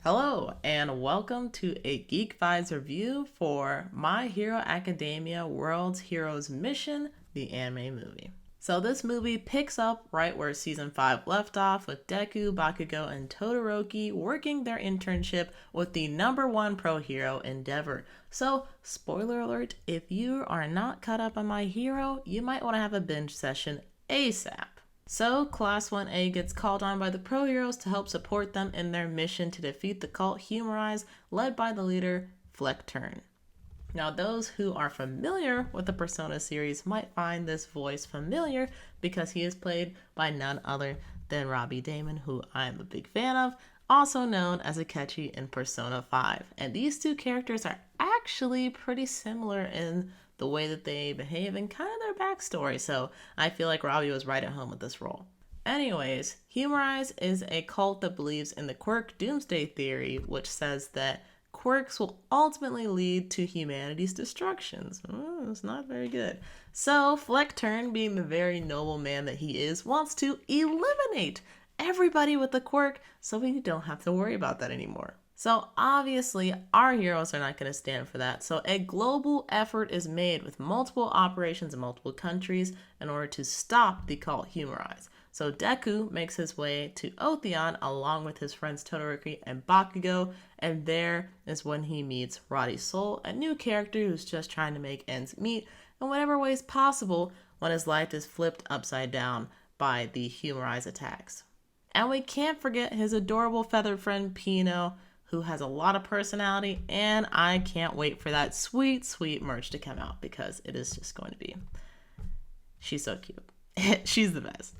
Hello, and welcome to a Geek Vibes review for Myheroacademia World's Heroes Mission, the anime movie. So this movie picks up right where season 5 left off, with Deku, Bakugo, and Todoroki working their internship with the #1 pro hero Endeavor. So, spoiler alert, if you are not caught up on My Hero, you might want to have a binge session ASAP. So, Class 1A gets called on by the pro heroes to help support them in their mission to defeat the cult Humorize, led by the leader, Fleckturn. Now, those who are familiar with the Persona series might find this voice familiar because he is played by none other than Robbie Daymond, who I'm a big fan of, also known as Akechi in Persona 5. And these two characters are actually pretty similar in the way that they behave and kind of their backstory, so I feel like Robbie was right at home with this role. Anyways, Humorize is a cult that believes in the quirk doomsday theory, which says that quirks will ultimately lead to humanity's destructions. It's not very good. So, Fleckturn, being the very noble man that he is, wants to eliminate everybody with the quirk so we don't have to worry about that anymore. So obviously, our heroes are not going to stand for that. So a global effort is made with multiple operations in multiple countries in order to stop the cult Humorize. So Deku makes his way to Otheon along with his friends Todoroki and Bakugo, and there is when he meets Roddy Soul, a new character who's just trying to make ends meet in whatever ways possible when his life is flipped upside down by the Humorize attacks. And we can't forget his adorable feathered friend Pino, who has a lot of personality, and I can't wait for that sweet, sweet merch to come out because it is just going to be... She's so cute. She's the best.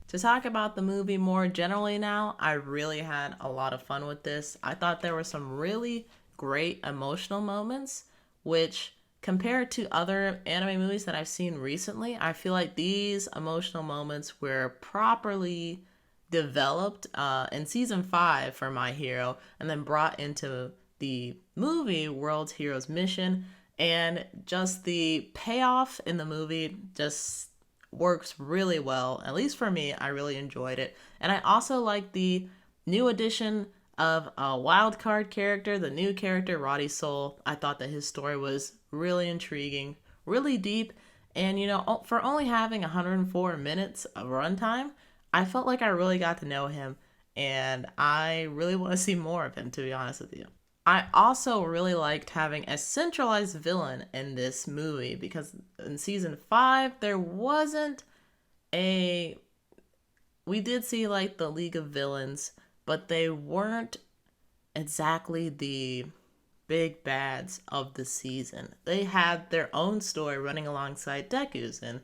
To talk about the movie more generally now, I really had a lot of fun with this. I thought there were some really great emotional moments, which compared to other anime movies that I've seen recently, I feel like these emotional moments were properly developed in season 5 for My Hero and then brought into the movie World's Heroes Mission, and just the payoff in the movie just works really well. At least for me, I really enjoyed it. And I also like the new addition of a wild card character, the new character Roddy Soul. I thought that his story was really intriguing, really deep, and for only having 104 minutes of runtime, I felt like I really got to know him, and I really want to see more of him, to be honest with you. I also really liked having a centralized villain in this movie, because in season 5, there wasn't a... We did see, like, the League of Villains, but they weren't exactly the big bads of the season. They had their own story running alongside Deku's in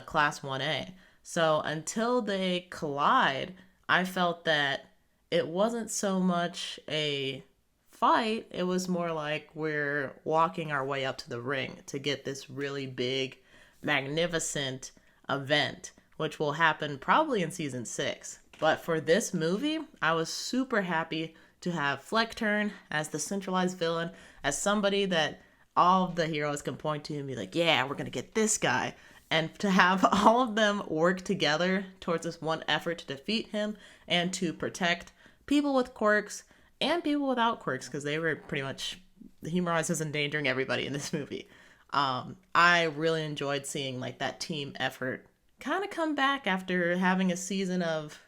Class 1A. So until they collide, I felt that it wasn't so much a fight, it was more like we're walking our way up to the ring to get this really big, magnificent event, which will happen probably in season 6. But for this movie, I was super happy to have Fleckturn as the centralized villain, as somebody that all of the heroes can point to and be like, yeah, we're gonna get this guy. And to have all of them work together towards this one effort to defeat him and to protect people with quirks and people without quirks, because they were pretty much... The Humorize was endangering everybody in this movie. I really enjoyed seeing like that team effort kind of come back after having a season of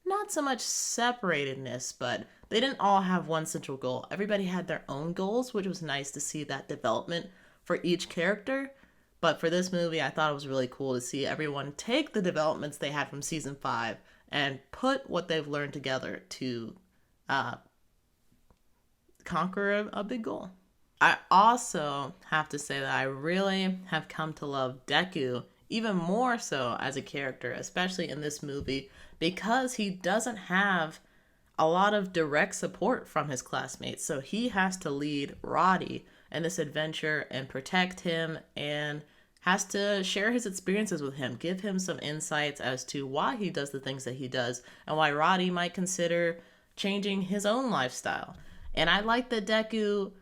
not so much separatedness, but they didn't all have one central goal. Everybody had their own goals, which was nice to see that development for each character. But for this movie, I thought it was really cool to see everyone take the developments they had from season 5 and put what they've learned together to conquer a big goal. I also have to say that I really have come to love Deku even more so as a character, especially in this movie, because he doesn't have a lot of direct support from his classmates. So he has to lead Roddy in this adventure and protect him, and has to share his experiences with him, give him some insights as to why he does the things that he does, and why Roddy might consider changing his own lifestyle. And I like that Deku,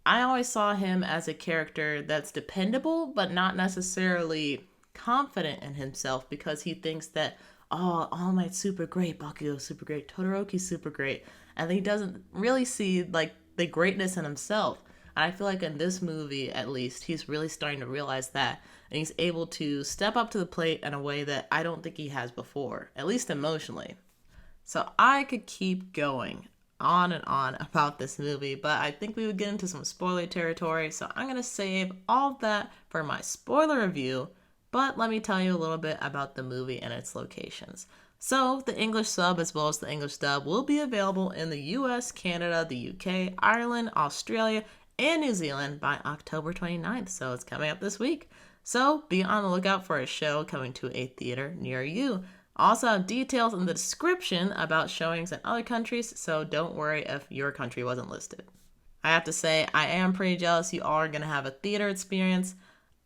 I always saw him as a character that's dependable, but not necessarily confident in himself, because he thinks that oh, All Might's super great, Bakugo's super great, Todoroki's super great. And he doesn't really see like the greatness in himself. And I feel like in this movie, at least, he's really starting to realize that. And he's able to step up to the plate in a way that I don't think he has before, at least emotionally. So I could keep going on and on about this movie, but I think we would get into some spoiler territory, so I'm going to save all of that for my spoiler review. But let me tell you a little bit about the movie and its locations. So, the English sub as well as the English dub will be available in the US, Canada, the UK, Ireland, Australia, and New Zealand by October 29th, so it's coming up this week. So, be on the lookout for a show coming to a theater near you. Also have details in the description about showings in other countries, so don't worry if your country wasn't listed. I have to say, I am pretty jealous you all are going to have a theater experience.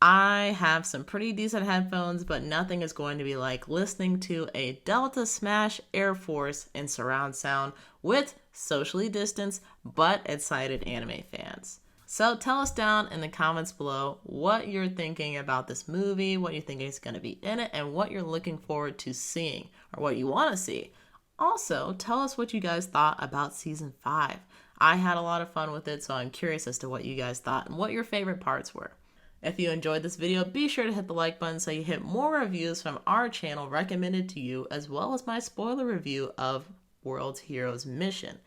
I have some pretty decent headphones, but nothing is going to be like listening to a Delta Smash Air Force in surround sound with socially distanced but excited anime fans. So tell us down in the comments below what you're thinking about this movie, what you think is going to be in it, and what you're looking forward to seeing, or what you want to see. Also, tell us what you guys thought about Season 5. I had a lot of fun with it, so I'm curious as to what you guys thought and what your favorite parts were. If you enjoyed this video, be sure to hit the like button so you hit more reviews from our channel recommended to you, as well as my spoiler review of World's Heroes Mission.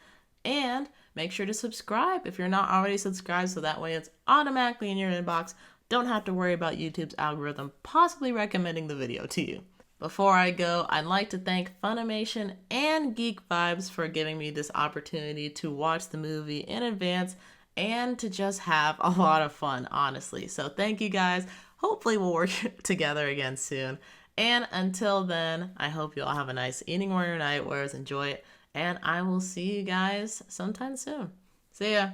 And make sure to subscribe if you're not already subscribed, so that way it's automatically in your inbox. Don't have to worry about YouTube's algorithm possibly recommending the video to you. Before I go, I'd like to thank Funimation and Geek Vibes for giving me this opportunity to watch the movie in advance and to just have a lot of fun, honestly. So thank you guys. Hopefully we'll work together again soon. And until then, I hope you all have a nice evening or night, whereas enjoy it. And I will see you guys sometime soon. See ya.